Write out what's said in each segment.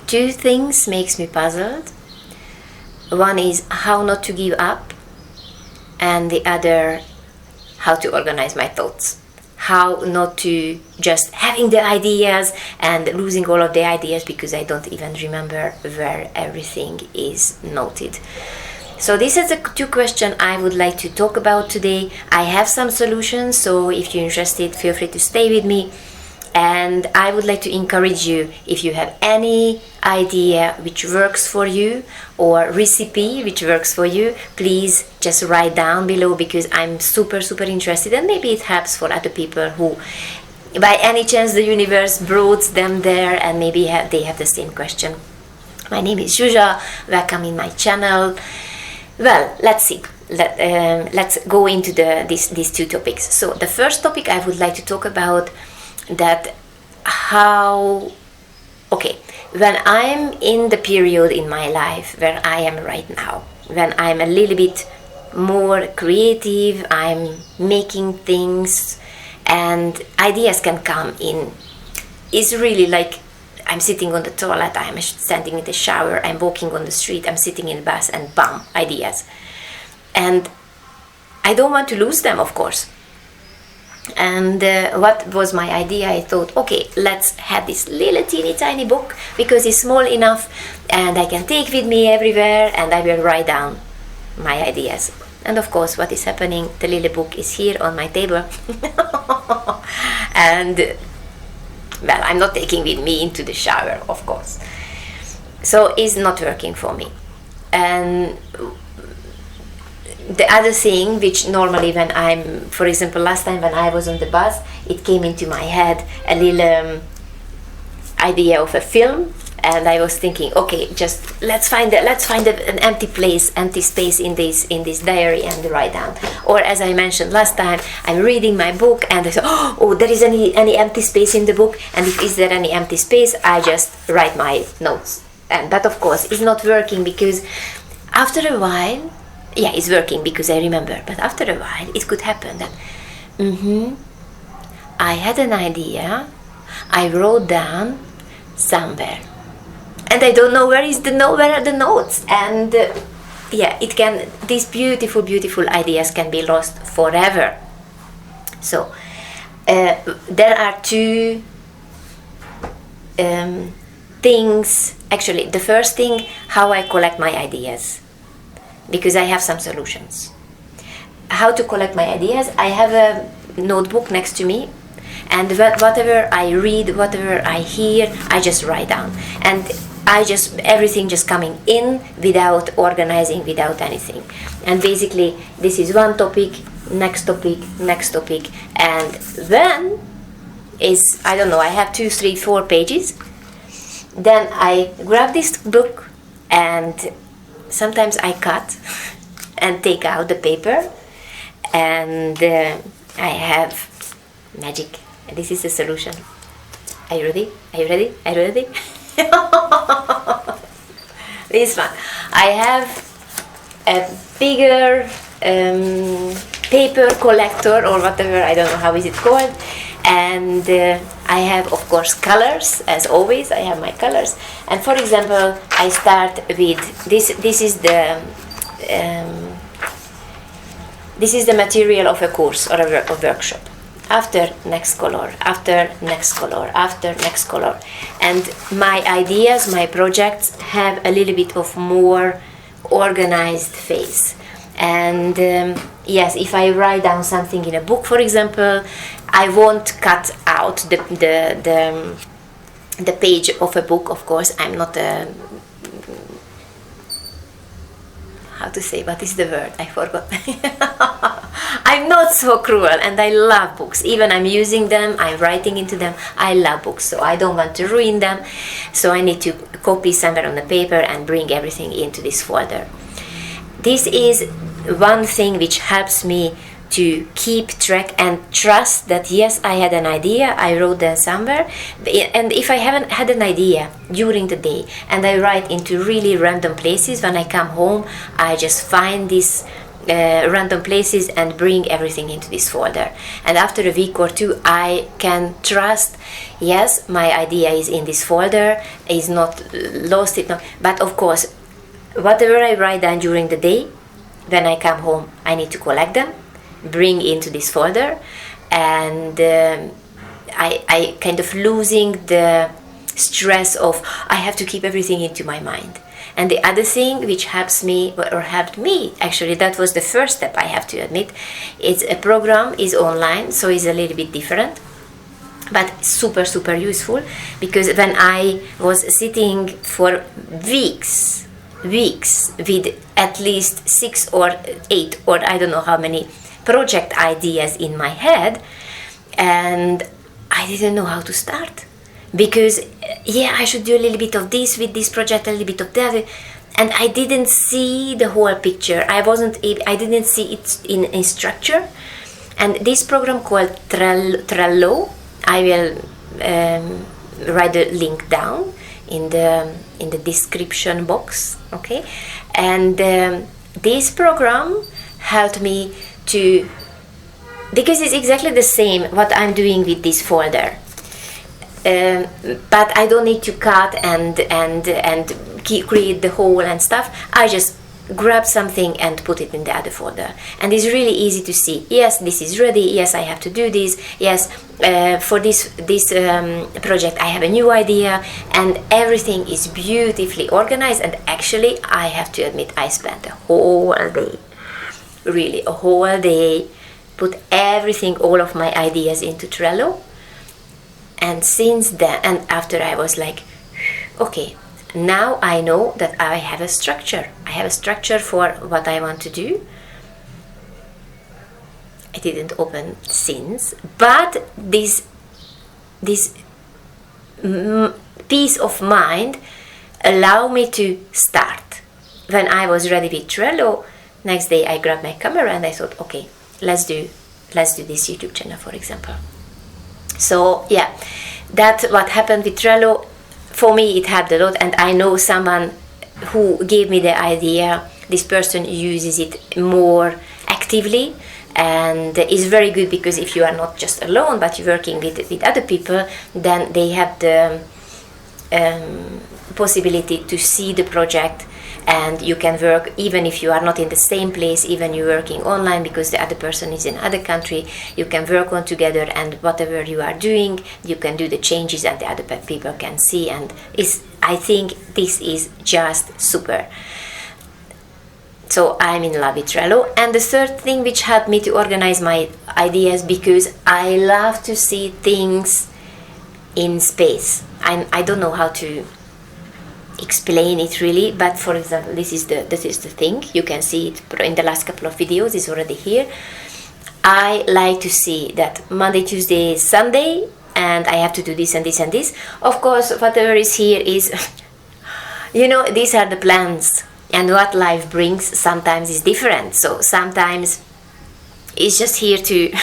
two things makes me puzzled. One is how not to give up, and the other, how to organize my thoughts. How not to just having the ideas and losing all of the ideas because I don't even remember where everything is noted. So these are the two questions I would like to talk about today. I have some solutions, so if you're interested, feel free to stay with me. And I would like to encourage you, if you have any idea which works for you or recipe which works for you, please just write down below, because I'm super interested, and maybe it helps for other people who by any chance the universe brought them there and maybe they have the same question. My name is Zsuzsa, welcome in my channel. Well, let's see. Let's go into these two topics. So the first topic I would like to talk about that when I'm in the period in my life where I am right now, when I'm a little bit more creative, I'm making things and ideas can come in. It's really like I'm sitting on the toilet, I'm standing in the shower, I'm walking on the street, I'm sitting in the bus, and bam, ideas. And I don't want to lose them, of course. And what was my idea? I thought, okay, let's have this little teeny tiny book, because it's small enough and I can take with me everywhere, and I will write down my ideas. And of course, what is happening, the little book is here on my table. And well, I'm not taking with me into the shower, of course. So it's not working for me. And the other thing, which normally when I'm, for example, last time when I was on the bus, it came into my head a little idea of a film, and I was thinking, okay, just let's find an empty space in this diary and write down. Or as I mentioned last time, I'm reading my book and I thought, oh, there is any empty space in the book, and if is there any empty space, I just write my notes. And that, of course, is not working, because after a while, yeah, it's working because I remember, but after a while it could happen that I had an idea, I wrote down somewhere, and I don't know where are the notes, and these beautiful ideas can be lost forever. So there are two things. Actually, the first thing, how I collect my ideas, because I have some solutions. How to collect my ideas? I have a notebook next to me, and whatever I read, whatever I hear, I just write down, and everything just coming in without organizing, without anything. And basically this is one topic, next topic, and then is, I don't know, I have 2, 3, 4 pages. Then I grab this book, and sometimes I cut and take out the paper, and I have magic. This is the solution. Are you ready? This one. I have a bigger paper collector or whatever, I don't know how is it called, and I have, of course, colors. As always, I have my colors. And for example, I start with this. This is the material of a course or a workshop. After next color, after next color, after next color. And my ideas, my projects have a little bit of more organized phase. And yes, if I write down something in a book, for example, I won't cut out the page of a book. Of course, I'm not a, how to say, what is the word? I forgot. I'm not so cruel, and I love books. Even I'm using them, I'm writing into them. I love books, so I don't want to ruin them. So I need to copy somewhere on the paper and bring everything into this folder. This is one thing which helps me to keep track and trust that yes, I had an idea, I wrote that somewhere. And if I haven't had an idea during the day and I write into really random places, when I come home, I just find this random places and bring everything into this folder. And after a week or two, I can trust, yes, my idea is in this folder, is not lost. But of course, whatever I write down during the day, when I come home, I need to collect them, bring into this folder, and I kind of losing the stress of I have to keep everything into my mind. And the other thing which helps me, or helped me, actually, that was the first step, I have to admit. It's a program, is online, so it's a little bit different, but super, super useful, because when I was sitting for weeks with at least 6 or 8, or I don't know how many project ideas in my head, and I didn't know how to start. Because I should do a little bit of this with this project, a little bit of that, and I didn't see the whole picture. I didn't see it in structure. And this program called Trello, I will write the link down in the description box, okay? And this program helped me to, because it's exactly the same what I'm doing with this folder. But I don't need to cut and create the whole and stuff. I just grab something and put it in the other folder, and it's really easy to see. Yes, this is ready. Yes, I have to do this. Yes, for this project I have a new idea, and everything is beautifully organized. And actually, I have to admit, I spent a whole day, really a whole day, put everything, all of my ideas into Trello. And since then, and after, I was like, okay, now I know that I have a structure. I have a structure for what I want to do. I didn't open since, but this peace of mind allowed me to start. When I was ready with Trello, next day I grabbed my camera and I thought, okay, let's do this YouTube channel, for example. So yeah, that's what happened with Trello. For me, it helped a lot, and I know someone who gave me the idea. This person uses it more actively, and is very good, because if you are not just alone, but you're working with other people, then they have the possibility to see the project, and you can work even if you are not in the same place, even you're working online because the other person is in other country. You can work on together, and whatever you are doing, you can do the changes and the other people can see, and I think this is just super. So I'm in love with Trello. And the third thing which helped me to organize my ideas, because I love to see things in space. I don't know how to explain it really, but for example, this is the thing. You can see it in the last couple of videos. It's already here. I like to see that Monday, Tuesday, Sunday, and I have to do this and this and this. Of course, whatever is here is, these are the plans, and what life brings sometimes is different. So sometimes it's just here to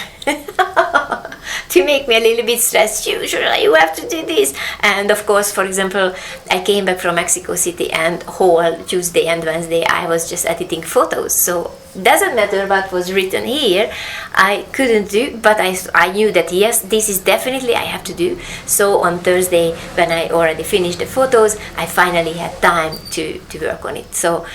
to make me a little bit stressed. Usually you have to do this. And of course, for example, I came back from Mexico City, and whole Tuesday and Wednesday I was just editing photos. So doesn't matter what was written here, I couldn't do, but I knew that yes, this is definitely I have to do. So on Thursday, when I already finished the photos, I finally had time to work on it. So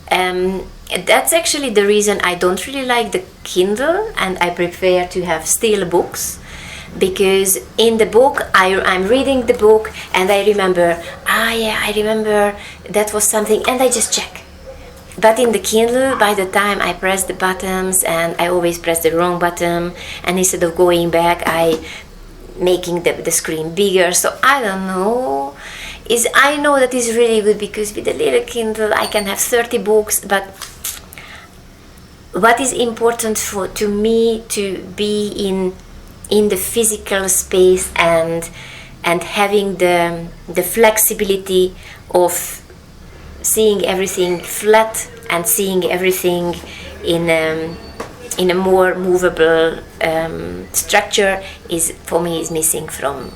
that's actually the reason I don't really like the Kindle, and I prefer to have still books, because in the book I'm reading the book and I remember, I remember that was something, and I just check. But in the Kindle, by the time I press the buttons, and I always press the wrong button, and instead of going back I making the screen bigger. So I don't know. I know that is really good, because with a little Kindle I can have 30 books, but what is important to me to be in the physical space and having the flexibility of seeing everything flat and seeing everything in a more movable structure is, for me, is missing from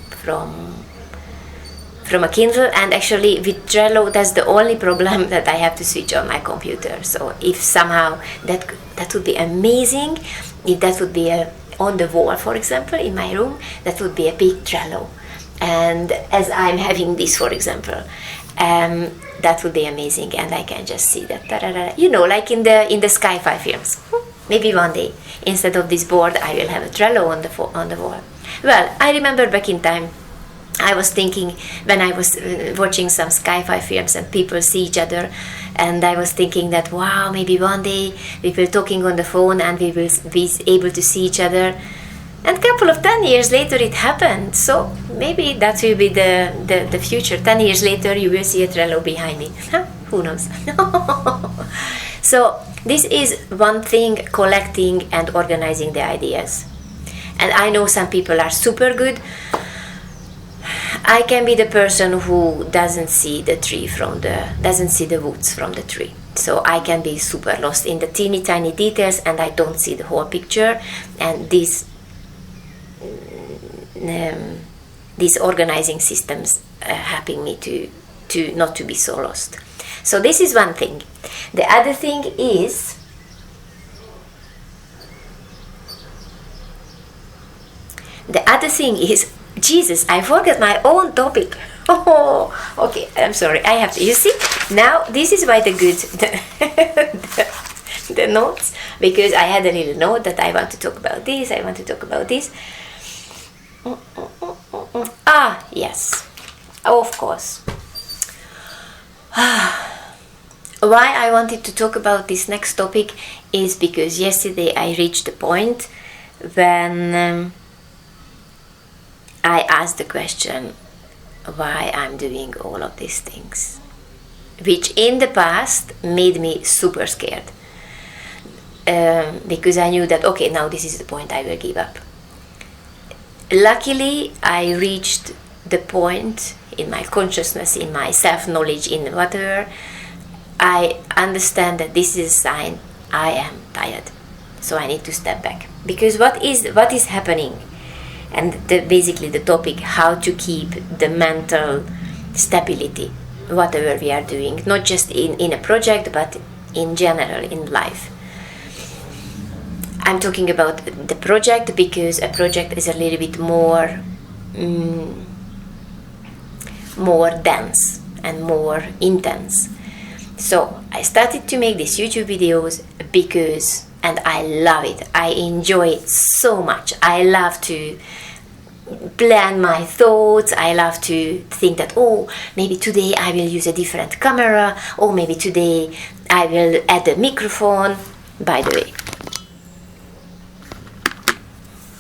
from a Kindle, and actually with Trello that's the only problem, that I have to switch on my computer. So if somehow that would be amazing, if that would be on the wall, for example, in my room, that would be a big Trello. And as I'm having this, for example, that would be amazing, and I can just see that, you know, like in the sci-fi films. Maybe one day, instead of this board, I will have a Trello on the wall. Well, I remember back in time, I was thinking, when I was watching some sci-fi films and people see each other, and I was thinking that, wow, maybe one day we will talking on the phone and we will be able to see each other. And a couple of 10 years later it happened. So maybe that will be the future. 10 years later you will see a Trello behind me. Who knows? So this is one thing, collecting and organizing the ideas. And I know some people are super good. I can be the person who doesn't see the woods from the tree. So I can be super lost in the teeny tiny details, and I don't see the whole picture. And these organizing systems helping me to not to be so lost. So this is one thing. The other thing is Jesus, I forgot my own topic. Oh, okay, I'm sorry. I have to. You see, now this is why the notes, because I had a little note that I want to talk about this. I want to talk about this. Ah, yes, of course. Why I wanted to talk about this next topic is because yesterday I reached the point when I asked the question why I'm doing all of these things, which in the past made me super scared, because I knew that, okay, now this is the point, I will give up. Luckily, I reached the point in my consciousness, in my self-knowledge, in whatever, I understand that this is a sign I am tired. So I need to step back. Because what is happening? And basically the topic, how to keep the mental stability, whatever we are doing, not just in a project, but in general, in life. I'm talking about the project because a project is a little bit more dense and more intense. So I started to make these YouTube videos because, and I love it, I enjoy it so much. I love to plan my thoughts. I love to think that, oh, maybe today I will use a different camera, or maybe today I will add a microphone. By the way,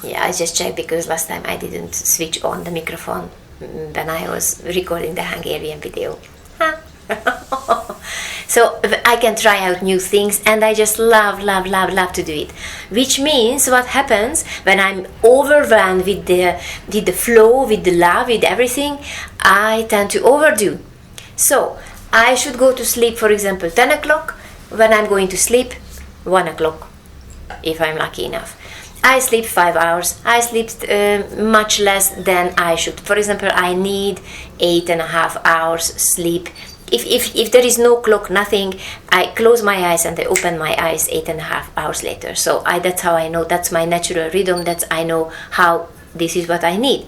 yeah, I just checked because last time I didn't switch on the microphone when I was recording the Hungarian video. So I can try out new things, and I just love to do it. Which means what happens when I'm overwhelmed with the flow, with the love, with everything, I tend to overdo. So I should go to sleep, for example, 10 o'clock. When I'm going to sleep, 1 o'clock, if I'm lucky enough. I sleep 5 hours. I sleep much less than I should. For example, I need 8.5 hours sleep. If there is no clock, nothing, I close my eyes and I open my eyes 8.5 hours later. So that's how I know, that's my natural rhythm, I know how this is what I need.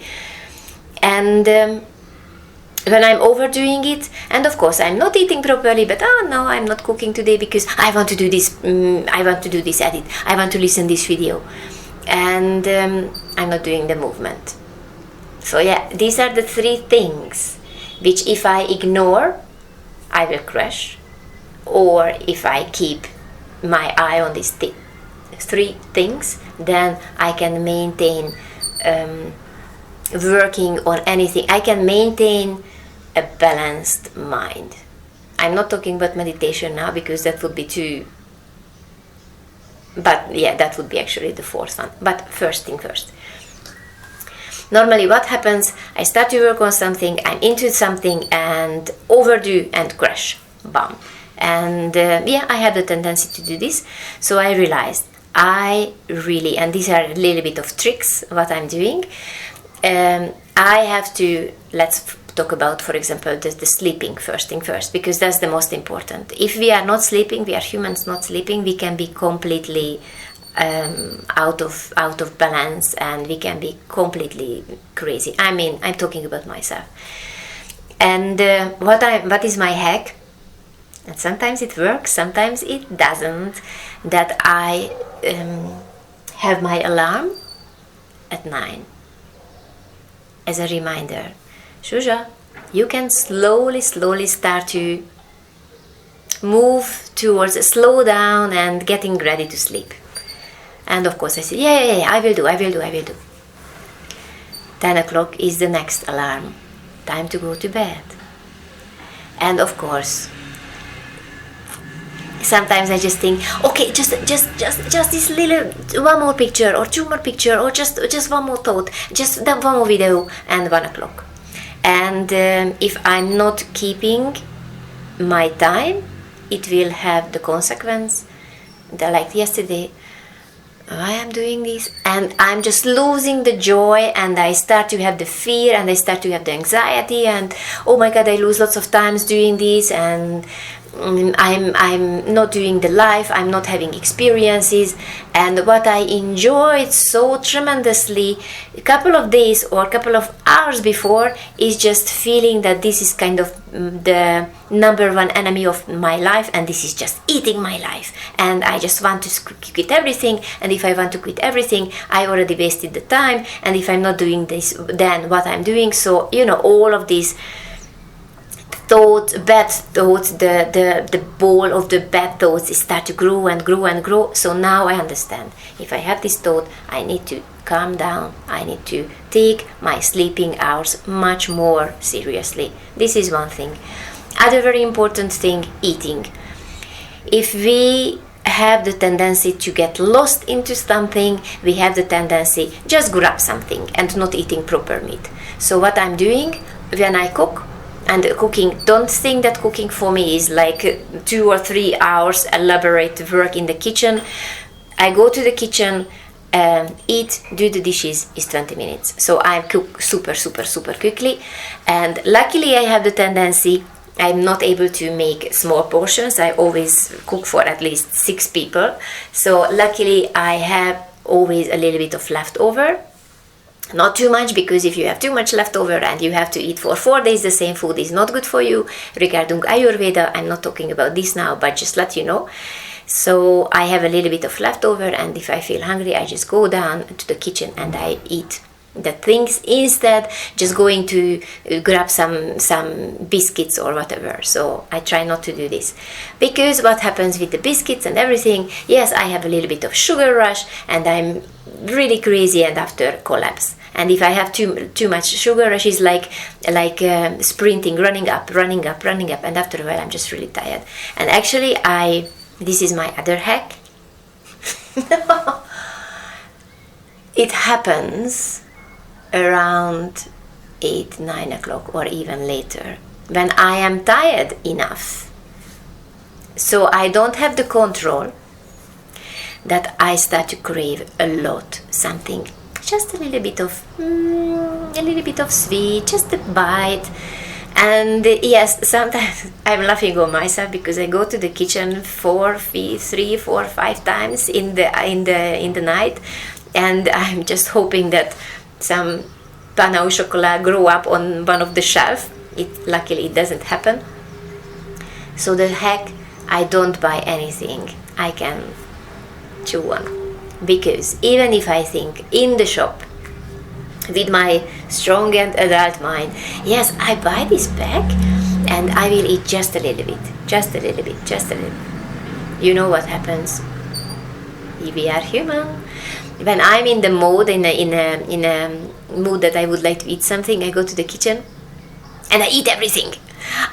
And when I'm overdoing it, and of course I'm not eating properly, but no, I'm not cooking today because I want to do this, I want to do this edit, I want to listen this video, and I'm not doing the movement. So yeah, these are the 3 things which if I ignore, I will crash, or if I keep my eye on these 3 things, then I can maintain working on anything. I can maintain a balanced mind. I'm not talking about meditation now because that would be too, but yeah, that would be actually the 4th one. But first thing first. Normally what happens, I start to work on something, I'm into something and overdo and crash, bam. And yeah, I had a tendency to do this, so I realized I really, and these are a little bit of tricks what I'm doing, I have to, let's talk about, for example, the sleeping first thing first, because that's the most important. If we are not sleeping, we are humans not sleeping, we can be completely out of balance, and we can be completely crazy. I mean, I'm talking about myself. And what is my hack? And sometimes it works, sometimes it doesn't. That I have my alarm at 9 as a reminder. Zsuzsa, you can slowly start to move towards a slow down and getting ready to sleep. And of course I say, yeah, I will do. 10 o'clock is the next alarm. Time to go to bed. And of course, sometimes I just think, okay, just this little, one more picture or two more picture or just one more thought, just one more video, and 1 o'clock. And if I'm not keeping my time, it will have the consequence that, like yesterday, why I'm doing this, and I'm just losing the joy, and I start to have the fear, and I start to have the anxiety, and oh my god, I lose lots of times doing this, and I'm not doing the life, I'm not having experiences. And what I enjoyed so tremendously a couple of days or a couple of hours before is just feeling that this is kind of the number one enemy of my life, and this is just eating my life, and I just want to quit everything. And if I want to quit everything, I already wasted the time, and if I'm not doing this, then what I'm doing. So all of these bad thoughts, the ball of the bad thoughts start to grow and grow and grow. So now I understand, if I have this thought, I need to calm down. I need to take my sleeping hours much more seriously. This is one thing. Other very important thing, eating. If we have the tendency to get lost into something, we have the tendency just grab something and not eating proper meat. So what I'm doing when I cook, and cooking, don't think that cooking for me is like 2 or 3 hours elaborate work in the kitchen. I go to the kitchen, eat, do the dishes is 20 minutes. So I cook super quickly. And luckily I have the tendency, I'm not able to make small portions. I always cook for at least 6 people. So luckily I have always a little bit of leftover. Not too much, because if you have too much leftover and you have to eat for 4 days the same food, is not good for you. Regarding Ayurveda, I'm not talking about this now, but just let you know. So I have a little bit of leftover, and if I feel hungry, I just go down to the kitchen and I eat the things instead just going to grab some biscuits or whatever. So I try not to do this, because what happens with the biscuits and everything, yes, I have a little bit of sugar rush and I'm really crazy, and after collapse. And if I have too much sugar rush, is like sprinting, running up, and after a while I'm just really tired. And actually this is my other hack. It happens around 8-9 o'clock or even later, when I am tired enough, so I don't have the control, that I start to crave a lot something, just a little bit of sweet, just a bite. And yes, sometimes I'm laughing on myself, because I go to the kitchen 3, 4, 5 times in the night, and I'm just hoping that some pain au chocolat grow up on one of the shelf. Luckily it doesn't happen. So the hack, I don't buy anything I can chew on, because even if I think in the shop with my strong and adult mind, yes, I buy this bag and I will eat just a little bit. You know what happens? We are human. When I'm in the mode, in a mood that I would like to eat something, I go to the kitchen and I eat everything.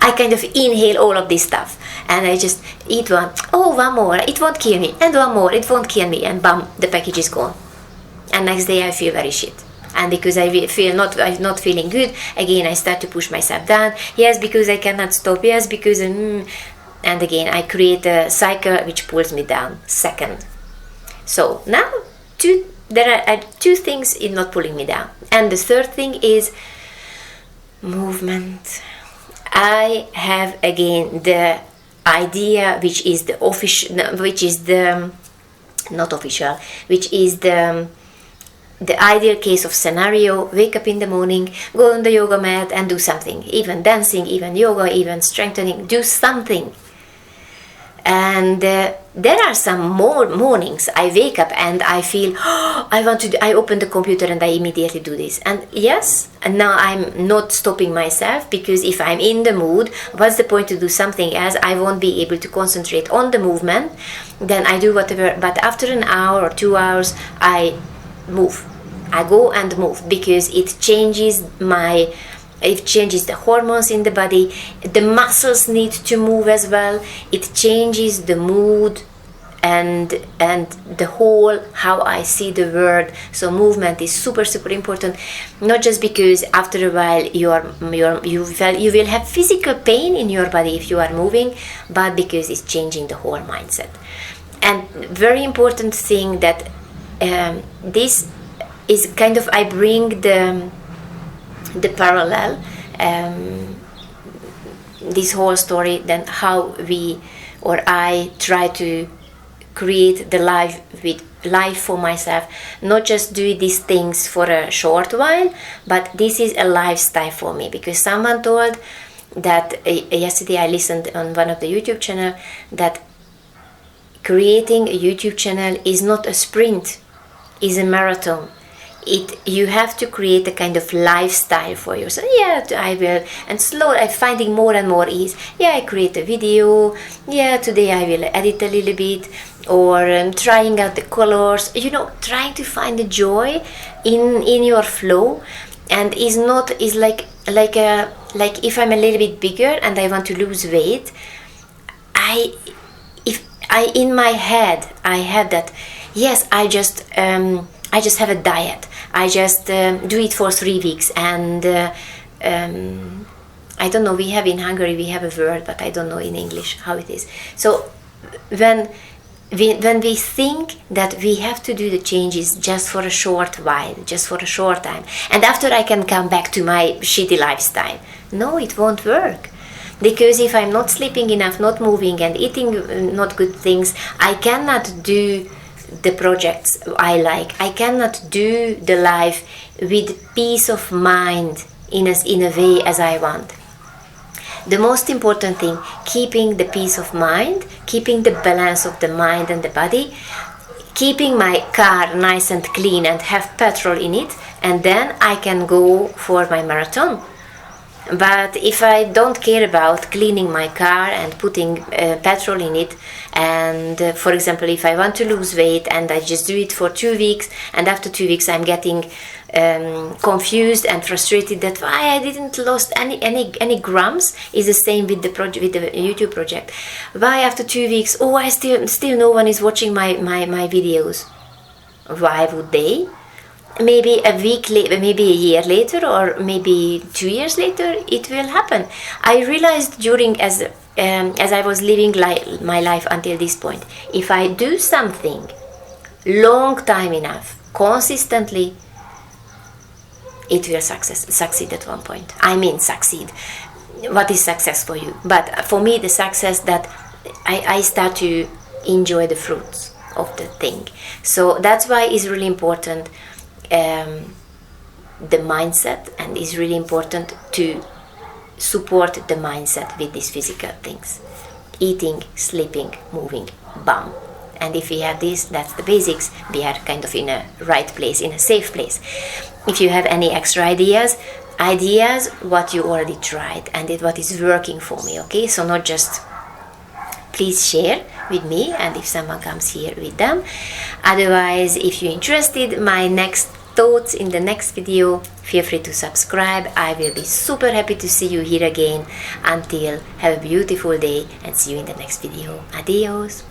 I kind of inhale all of this stuff, and I just eat one. Oh, one more, it won't kill me, and one more, it won't kill me, and bam, the package is gone. And next day I feel very shit. And because I'm not feeling good, again I start to push myself down. Yes, because I cannot stop. Yes, because and again I create a cycle which pulls me down. Second. So now there are 2 things in not pulling me down. And the third thing is, Movement. I have again the idea, which is the official, which is the not official, which is the ideal case of scenario. Wake up in the morning, go on the yoga mat and do something, even dancing, even yoga, even strengthening, do something. And there are some more mornings I wake up and I feel, oh, I open the computer and I immediately do this. And yes, and now I'm not stopping myself, because if I'm in the mood, what's the point to do something else? I won't be able to concentrate on the movement. Then I do whatever. But after an hour or 2 hours, I move. I go and move, because it changes the hormones in the body. The muscles need to move as well. It changes the mood and the whole how I see the world. So movement is super important, not just because after a while you will have physical pain in your body if you are moving, but because it's changing the whole mindset. And very important thing that this is kind of, I bring the parallel, this whole story, then how we or I try to create the life for myself, not just do these things for a short while, but this is a lifestyle for me. Because someone told that yesterday, I listened on one of the YouTube channel, that creating a YouTube channel is not a sprint, is a marathon. You have to create a kind of lifestyle for yourself. Yeah, I will, and slowly I'm finding more and more ease. Yeah, I create a video. Yeah, today I will edit a little bit, or trying out the colors. Trying to find the joy in your flow, and is like if I'm a little bit bigger and I want to lose weight, in my head I have that. Yes, I just have a diet. I just do it for 3 weeks, and I don't know. We have in Hungary, we have a word, but I don't know in English how it is. So when we think that we have to do the changes just for a short while, just for a short time, and after I can come back to my shitty lifestyle, no, it won't work. Because if I'm not sleeping enough, not moving, and eating not good things, I cannot do the projects I like. I cannot do the life with peace of mind in a way as I want. The most important thing, keeping the peace of mind, keeping the balance of the mind and the body, keeping my car nice and clean and have petrol in it, and then I can go for my marathon. But if I don't care about cleaning my car and putting petrol in it, and for example, if I want to lose weight and I just do it for 2 weeks, and after 2 weeks I'm getting confused and frustrated that why I didn't lost any grams, is the same with the project, with the YouTube project. Why after 2 weeks, I still no one is watching my videos. Why would they? Maybe a week later, maybe a year later, or maybe 2 years later, it will happen. I realized as I was living my life until this point, if I do something long time enough, consistently, it will succeed at one point. I mean, succeed. What is success for you? But for me, the success that I start to enjoy the fruits of the thing. So that's why it's really important. The mindset, and it's really important to support the mindset with these physical things: eating, sleeping, moving, bam. And if we have this, that's the basics, we are kind of in a right place, in a safe place. If you have any extra ideas what you already tried and what is working for me, okay? So not just, please share with me, and if someone comes here with them. Otherwise, if you're interested, my next thoughts in the next video, feel free to subscribe. I will be super happy to see you here again. Until, have a beautiful day, and see you in the next video. Adios.